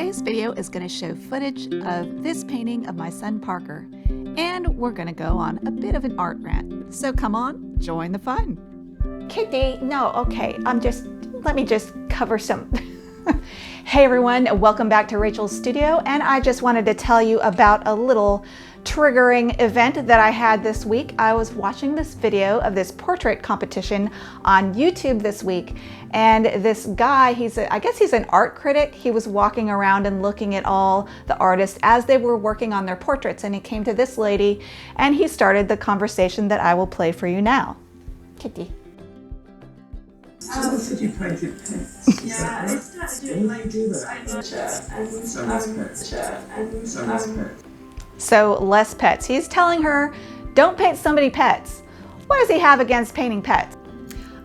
Today's video is going to show footage of this painting of my son Parker, and we're going to go on a bit of an art rant. So come on, join the fun. Kitty, no, okay, let me just cover some. Hey everyone, welcome back to Rachel's studio, and I just wanted to tell you about a little triggering event that I had this week. I was watching this video of this portrait competition on YouTube this week, and this guy, I guess he's an art critic. He was walking around and looking at all the artists as they were working on their portraits, and he came to this lady and he started the conversation that I will play for you now. Kitty. Someone said you painted pets. Yeah, I started doing like pets. So less pets. He's telling her, don't paint so many pets. What does he have against painting pets?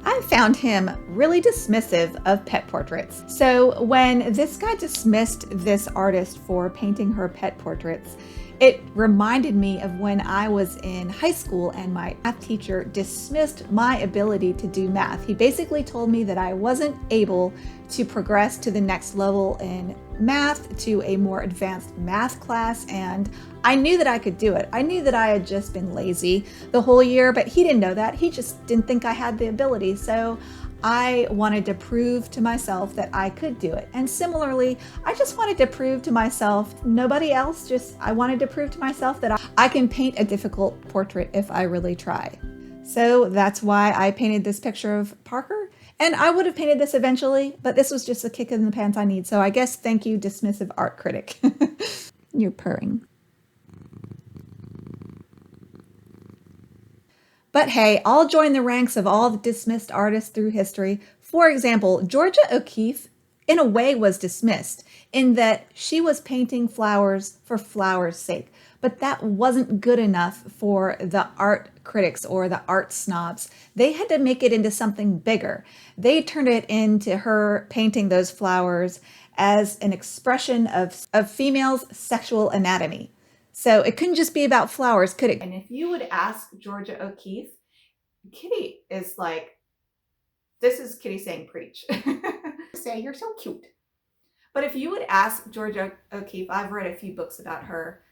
I found him really dismissive of pet portraits. So when this guy dismissed this artist for painting her pet portraits, it reminded me of when I was in high school and my math teacher dismissed my ability to do math. He basically told me that I wasn't able to progress to the next level in math, to a more advanced math class, and I knew that I could do it. I knew that I had just been lazy the whole year, but he didn't know that. He just didn't think I had the ability. So I wanted to prove to myself that I could do it. And similarly, I just wanted to prove to myself, nobody else, I wanted to prove to myself that I can paint a difficult portrait if I really try. So that's why I painted this picture of Parker. And I would have painted this eventually, but this was just a kick in the pants I need. So I guess thank you, dismissive art critic. You're purring. But hey, I'll join the ranks of all the dismissed artists through history. For example, Georgia O'Keeffe, in a way, was dismissed in that she was painting flowers for flowers' sake. But that wasn't good enough for the art critics or the art snobs. They had to make it into something bigger. They turned it into her painting those flowers as an expression of females' sexual anatomy. So it couldn't just be about flowers, could it? And if you would ask Georgia O'Keeffe, Kitty is like, this is Kitty saying preach. Say, you're so cute. But if you would ask Georgia O'Keeffe, I've read a few books about her,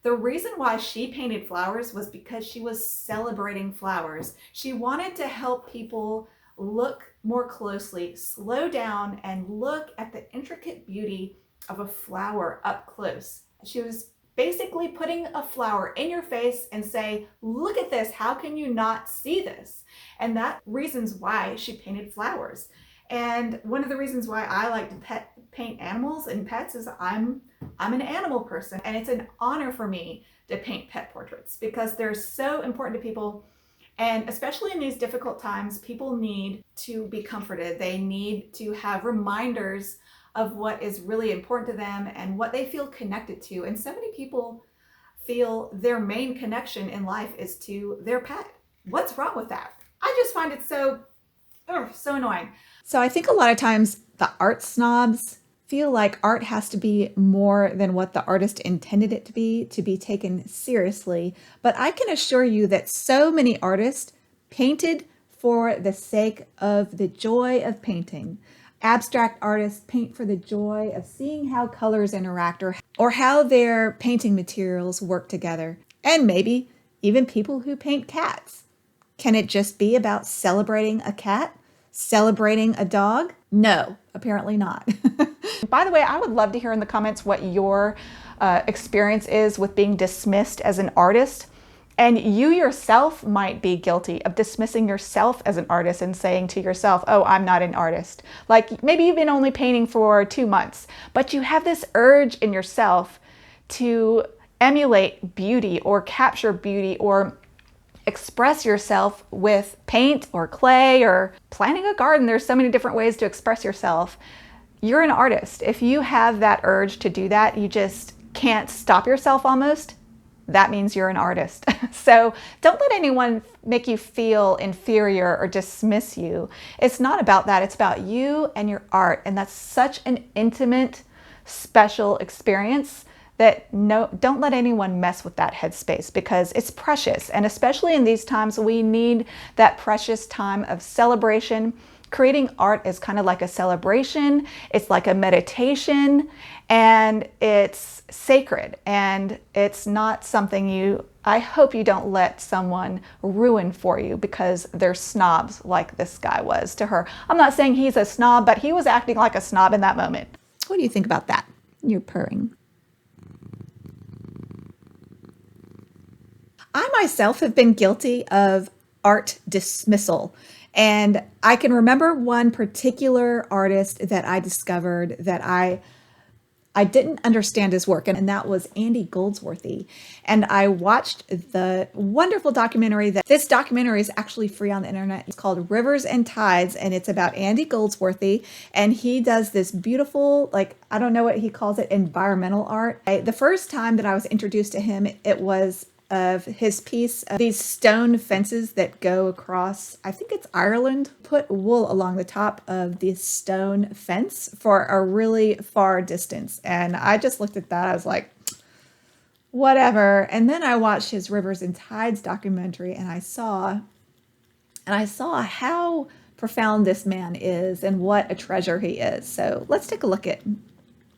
the reason why she painted flowers was because she was celebrating flowers. She wanted to help people look more closely, slow down, and look at the intricate beauty of a flower up close. She was basically putting a flower in your face and say, look at this, how can you not see this? And that reasons why she painted flowers. And one of the reasons why I like to paint animals and pets is I'm an animal person, and it's an honor for me to paint pet portraits because they're so important to people. And especially in these difficult times, people need to be comforted. They need to have reminders of what is really important to them and what they feel connected to. And so many people feel their main connection in life is to their pet. What's wrong with that? I just find it so annoying. So I think a lot of times the art snobs feel like art has to be more than what the artist intended it to be taken seriously. But I can assure you that so many artists painted for the sake of the joy of painting. Abstract artists paint for the joy of seeing how colors interact or how their painting materials work together. And maybe even people who paint cats. Can it just be about celebrating a cat? Celebrating a dog? No, apparently not. By the way, I would love to hear in the comments what your experience is with being dismissed as an artist. And you yourself might be guilty of dismissing yourself as an artist and saying to yourself, oh, I'm not an artist. Like maybe you've been only painting for 2 months, but you have this urge in yourself to emulate beauty or capture beauty or express yourself with paint or clay or planting a garden. There's so many different ways to express yourself. You're an artist. If you have that urge to do that, you just can't stop yourself almost. That means you're an artist. So don't let anyone make you feel inferior or dismiss you. It's not about that. It's about you and your art. And that's such an intimate, special experience that don't let anyone mess with that headspace because it's precious. And especially in these times, we need that precious time of celebration Creating art is kind of like a celebration. It's like a meditation, and it's sacred, and it's not something I hope you don't let someone ruin for you because they're snobs like this guy was to her. I'm not saying he's a snob, but he was acting like a snob in that moment. What do you think about that? You're purring. I myself have been guilty of art dismissal. And I can remember one particular artist that I discovered that I didn't understand his work, and that was Andy Goldsworthy. And I watched the wonderful documentary this documentary is actually free on the internet. It's called Rivers and Tides, and it's about Andy Goldsworthy. And he does this beautiful, like, I don't know what he calls it, environmental art. The first time that I was introduced to him, it was of his piece of these stone fences that go across, I think it's Ireland, put wool along the top of this stone fence for a really far distance. And I just looked at that. I was like, whatever. And then I watched his Rivers and Tides documentary, and I saw how profound this man is and what a treasure he is. So let's take a look at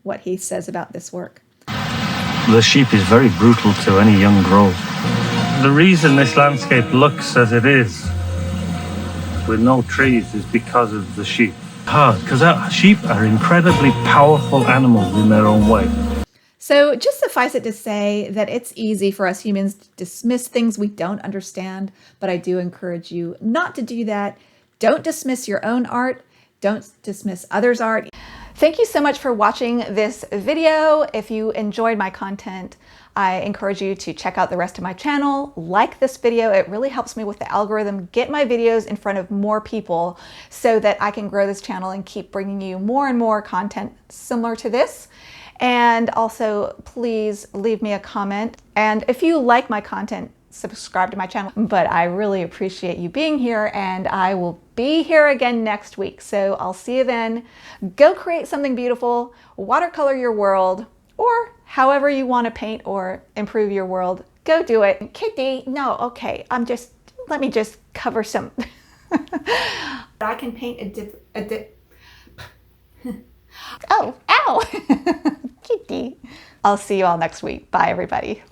what he says about this work. The sheep is very brutal to any young grove. The reason this landscape looks as it is, with no trees, is because of the sheep. Because sheep are incredibly powerful animals in their own way. So just suffice it to say that it's easy for us humans to dismiss things we don't understand, but I do encourage you not to do that. Don't dismiss your own art. Don't dismiss others' art. Thank you so much for watching this video. If you enjoyed my content, I encourage you to check out the rest of my channel. Like this video, it really helps me with the algorithm, get my videos in front of more people so that I can grow this channel and keep bringing you more and more content similar to this. And also, please leave me a comment. And if you like my content, subscribe to my channel. But I really appreciate you being here, and I will be here again next week. So I'll see you then. Go create something beautiful, watercolor your world, or however you want to paint or improve your world. Go do it. Kitty, no, okay, let me just cover some. I can paint a dip. Oh, ow! Kitty. I'll see you all next week. Bye, everybody.